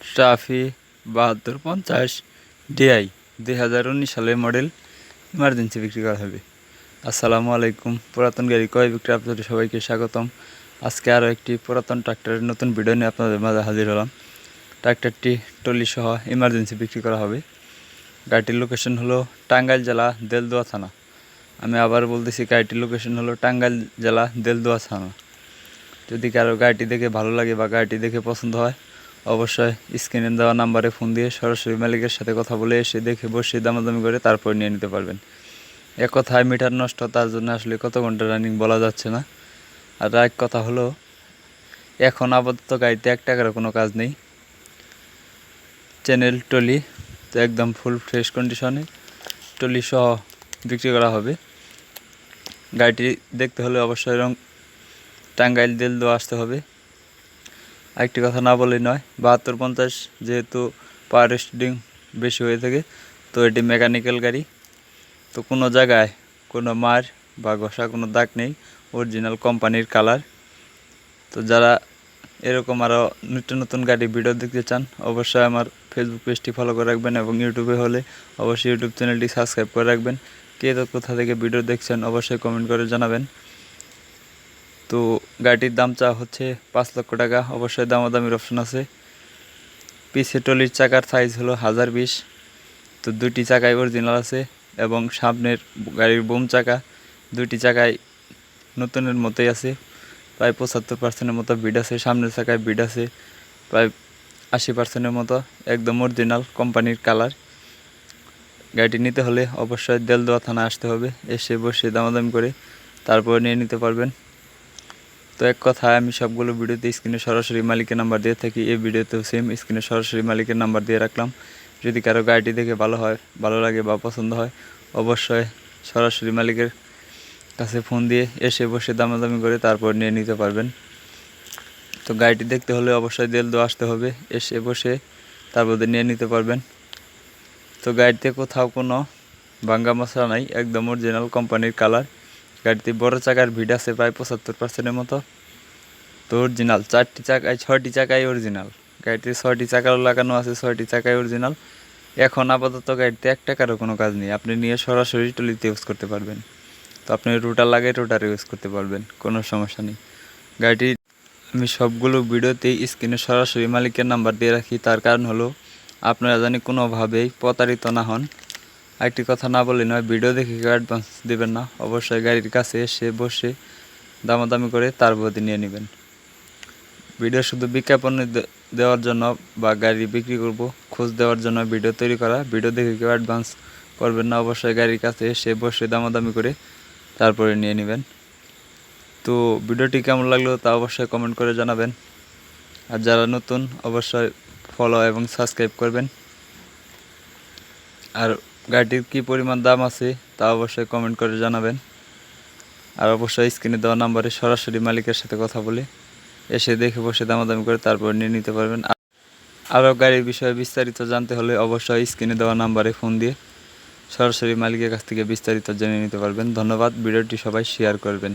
ট্রাফি 7250 DI 2019 সালের model emergency বিক্রি করা হবে। আসসালামু আলাইকুম, পুরাতন গাড়ি ক্রয় বিক্রয় আপনাদের সবাইকে স্বাগতম। আজকে আরও একটি পুরাতন ট্রাক্টরের নতুন ভিডিও নিয়ে আপনাদের মাঝে হাজির হলাম। ট্রাক্টরটি টলি সহ ইমার্জেন্সি বিক্রি করা হবে। গাড়িটির লোকেশন হলো টাঙ্গাইল জেলা দেলদুয়া থানা। আমি আবার বলতেছি, গাড়িটির লোকেশন হলো টাঙ্গাইল জেলা দেলদুয়া থানা। যদি কারো গাড়িটি দেখে ভালো লাগে বা গাড়িটি দেখে পছন্দ হয়, অবশ্যই স্ক্রিনে দেওয়া নাম্বারে ফোন দিয়ে সরাসরি মালিকের সাথে কথা বলে এসে দেখে বসে দামাদামি করে তারপর নিয়ে নিতে পারবেন। এক কথায় মিটার নষ্ট, তার জন্য আসলে কত ঘন্টা রানিং বলা যাচ্ছে না। আর এক কথা হলো, এখন আপাতত গাড়িতে 1 টাকারও কোনো কাজ নেই। চ্যানেল টলি তো একদম ফুল ফ্রেশ কন্ডিশনে টলি সহ বিক্রি করা হবে। গাড়িটি দেখতে হলে অবশ্যই টাঙ্গাইল দেলদুয়া আসতে হবে। আরেকটি কথা না বলেই নয়, 7250 যেহেতু পাওয়ার স্টিং বেশি হয়ে থাকে, তো এটি মেকানিক্যাল গাড়ি। তো কোনো জায়গায় কোনো মার বা ঘষা কোনো দাগ নেই, অরিজিনাল কোম্পানির কালার। তো যারা এরকম আরও নিত্য নতুন গাড়ি ভিডিও দেখতে চান, অবশ্যই আমার ফেসবুক পেজটি ফলো করে রাখবেন এবং ইউটিউবে হলে অবশ্যই ইউটিউব চ্যানেলটি সাবস্ক্রাইব করে রাখবেন। কে তো কোথা থেকে ভিডিও দেখছেন অবশ্যই কমেন্ট করে জানাবেন। তো গাড়িটির দাম চা হচ্ছে 5 লক্ষ টাকা। অবশ্যই দামাদামির অপশন আছে। পিছে টলির চাকার সাইজ হলো 1020। তো 2টি চাকায় অরিজিনাল আছে এবং সামনের গাড়ির বুম চাকা 2টি চাকায় নতুনের মতোই আছে। প্রায় 75%-এর মতো বিড আছে। সামনের চাকায় বিড আছে প্রায় 80%-এর মতো, একদম অরিজিনাল কোম্পানির কালার। গাড়িটি নিতে হলে অবশ্যই দেলদুয়া থানা আসতে হবে। এসে বসে দামাদামি করে তারপর নিয়ে নিতে পারবেন। তো এক কথায় আমি সবগুলো ভিডিওতে স্ক্রিনে সরাসরি মালিকের নাম্বার দিয়ে থাকি। এই ভিডিওতেও সেম স্ক্রিনে সরাসরি মালিকের নাম্বার দিয়ে রাখলাম। যদি কারো গাড়িটি দেখে ভালো লাগে বা পছন্দ হয়, অবশ্যই সরাসরি মালিকের কাছে ফোন দিয়ে এসে বসে দামাদামি করে তারপর নিয়ে নিতে পারবেন। তো গাড়িটি দেখতে হলে অবশ্যই দেলদুয়া আসতে হবে। এসে বসে তারপর নিয়ে নিতে পারবেন। তো গাড়িতে কোথাও কোনো ভাঙ্গা মশলা নাই, একদম অরিজিনাল কোম্পানির কালার। গাড়িতে বড় চাকার ভিড আছে প্রায় 75%-এর মতো। তো অরিজিনাল 4টি চাকায় 6টি চাকায় অরিজিনাল। গাড়িতে 6টি চাকাও লাগানো আছে, 6টি চাকায় অরিজিনাল। এখন আপাতত গাড়িতে 1 টাকারও কোনো কাজ নেই, আপনি নিয়ে সরাসরি টলিতে ইউজ করতে পারবেন। তো আপনি রোটার লাগে রোটারে ইউজ করতে পারবেন, কোনো সমস্যা নেই। গাড়িটি আমি সবগুলো ভিডিওতেই স্ক্রিনে সরাসরি মালিকের নাম্বার দিয়ে রাখি। তার কারণ হলো আপনারা জানি কোনোভাবেই প্রতারিত না হন। একটি কথা না বলে নয়, ভিডিও দেখে কেউ অ্যাডভান্স দেবেন না। অবশ্যই গাড়ির কাছে এসে বসে দামাদামি করে তারপর নিয়ে নেবেন। ভিডিও শুধু বিজ্ঞাপন দেওয়ার জন্য বা গাড়ি বিক্রি করব খোঁজ দেওয়ার জন্য ভিডিও তৈরি করা। ভিডিও দেখে কেউ অ্যাডভান্স করবেন না। অবশ্যই গাড়ির কাছে এসে বসে দামাদামি করে তারপরে নিয়ে নেবেন। তো ভিডিওটি কেমন লাগলো তা অবশ্যই কমেন্ট করে জানাবেন। আর যারা নতুন অবশ্যই ফলো এবং সাবস্ক্রাইব করবেন। আর গাড়িটির কী পরিমাণ দাম আছে তা অবশ্যই কমেন্ট করে জানাবেন। আর অবশ্যই স্ক্রিনে দেওয়া নাম্বারে সরাসরি মালিকের সাথে কথা বলে এসে দেখে বসে দামাদামি করে তারপর নিয়ে নিতে পারবেন। আরও গাড়ির বিষয়ে বিস্তারিত জানতে হলে অবশ্যই স্ক্রিনে দেওয়া নাম্বারে ফোন দিয়ে সরাসরি মালিকের কাছ থেকে বিস্তারিত জেনে নিতে পারবেন। ধন্যবাদ। ভিডিওটি সবাই শেয়ার করবেন।